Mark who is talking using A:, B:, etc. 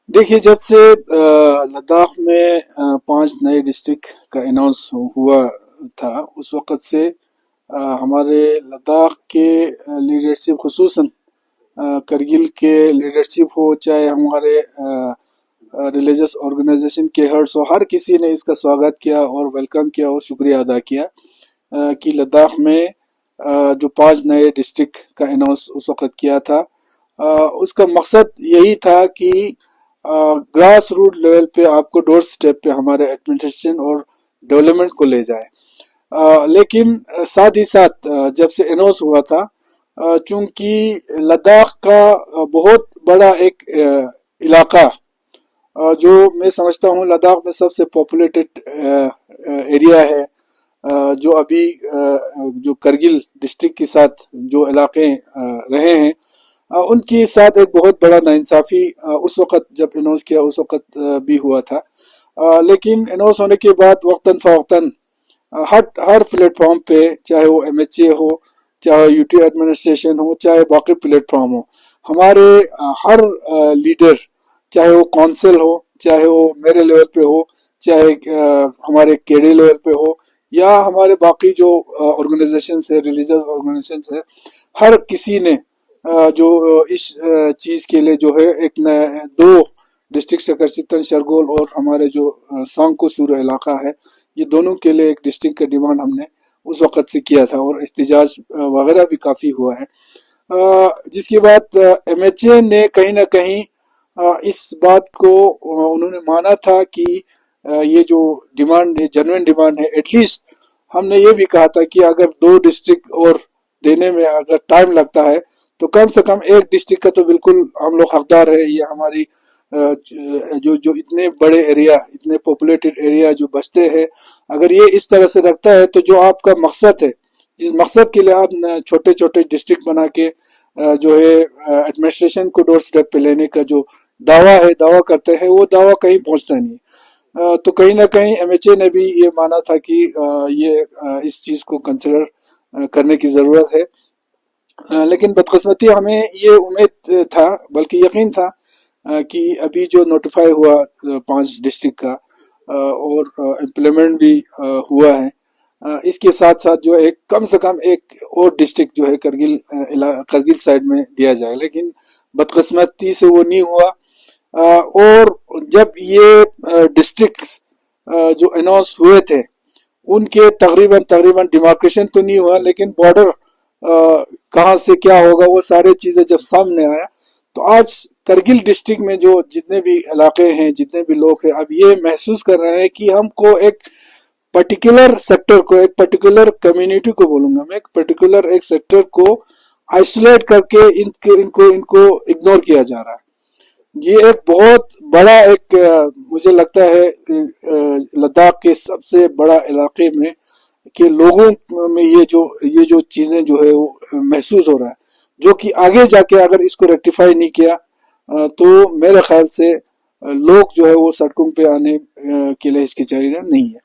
A: देखिए, जब से लद्दाख में 5 नए डिस्ट्रिक्ट का अनाउंस हुआ था, उस वक़्त से हमारे लद्दाख के लीडरशिप, ख़ुसूसन करगिल के लीडरशिप हो, चाहे हमारे रिलीजियस ऑर्गेनाइजेशन के हेड्स हो, हर किसी ने इसका स्वागत किया और वेलकम किया और शुक्रिया अदा किया कि लद्दाख में जो 5 नए डिस्ट्रिक्ट का अनाउंस उस वक़्त किया था, उसका मकसद यही था कि ग्रास रूट लेवल पे आपको डोर स्टेप पे हमारे एडमिनिस्ट्रेशन और डेवलपमेंट को ले जाए। लेकिन साथ ही साथ जब से अनाउंस हुआ था, चूंकि लद्दाख का बहुत बड़ा एक इलाका, जो मैं समझता हूँ लद्दाख में सबसे पॉपुलेटेड एरिया है, जो अभी जो करगिल डिस्ट्रिक्ट के साथ जो इलाके रहे हैं, उनके साथ एक बहुत बड़ा नाइंसाफी उस वक़्त जब अनाउंस किया उस वक़्त भी हुआ था। लेकिन अनाउंस होने के बाद वक्तन फ़वक्तन हर हर प्लेटफॉर्म पे, चाहे वो एमएचए हो, चाहे यूटी एडमिनिस्ट्रेशन हो, चाहे बाकी प्लेटफॉर्म हो, हमारे हर लीडर, चाहे वो काउंसिल हो, चाहे वो मेरे लेवल पे हो, चाहे हमारे केडी लेवल पे हो, या हमारे बाकी जो ऑर्गेनाइजेशन है, रिलीजियस ऑर्गेनाइजेशन है, हर किसी ने जो इस चीज के लिए जो है एक दो डिस्ट्रिक्ट सकरचितन शरगोल और हमारे जो सांको सूर इलाका है, ये दोनों के लिए एक डिस्ट्रिक्ट का डिमांड हमने उस वक़्त से किया था और एहतजाज वगैरह भी काफ़ी हुआ है। जिसके बाद एमएचए ने कहीं ना कहीं इस बात को उन्होंने माना था कि ये जो डिमांड है, जेन्युइन डिमांड है। एटलीस्ट हमने ये भी कहा था कि अगर 2 डिस्ट्रिक्ट और देने में अगर टाइम लगता है, तो कम से कम एक डिस्ट्रिक्ट का तो बिल्कुल हम लोग हकदार है। ये हमारी जो जो इतने बड़े एरिया, इतने पॉपुलेटेड एरिया जो बचते हैं, अगर ये इस तरह से रखता है, तो जो आपका मकसद है, जिस मकसद के लिए आप छोटे छोटे डिस्ट्रिक्ट बना के जो है एडमिनिस्ट्रेशन को डोर स्टेप पे लेने का जो दावा करते हैं, वो दावा कहीं पहुंचता नहीं। तो कहीं ना कहीं एमएचए ने भी ये माना था कि ये इस चीज को कंसिडर करने की जरूरत है। लेकिन बदकिस्मती हमें ये उम्मीद था, बल्कि यकीन था कि अभी जो नोटिफाई हुआ 5 डिस्ट्रिक्ट का और इम्प्लीमेंट भी हुआ है, इसके साथ साथ जो एक कम से कम एक और डिस्ट्रिक्ट जो है करगिल साइड में दिया जाए, लेकिन बदकिस्मती से वो नहीं हुआ। और जब ये डिस्ट्रिक्ट्स जो अनाउंस हुए थे, उनके तकरीबन तकरीबन डिमार्केशन तो नहीं हुआ, लेकिन बॉर्डर कहाँ से क्या होगा वो सारी चीजें जब सामने आया, तो आज करगिल डिस्ट्रिक्ट में जो जितने भी इलाके हैं, जितने भी लोग हैं, अब ये महसूस कर रहे हैं कि हमको एक पर्टिकुलर सेक्टर को, एक पर्टिकुलर कम्युनिटी को बोलूंगा मैं, एक पर्टिकुलर एक सेक्टर को आइसोलेट करके इनको इनको इनको इग्नोर किया जा रहा है। ये एक बहुत बड़ा एक मुझे लगता है लद्दाख के सबसे बड़ा इलाके में के लोगों में ये जो चीजें जो है वो महसूस हो रहा है, जो कि आगे जाके अगर इसको रेक्टिफाई नहीं किया तो मेरे ख्याल से लोग जो है वो सड़कों पे आने के लिए हिचकिचाएगा नहीं है।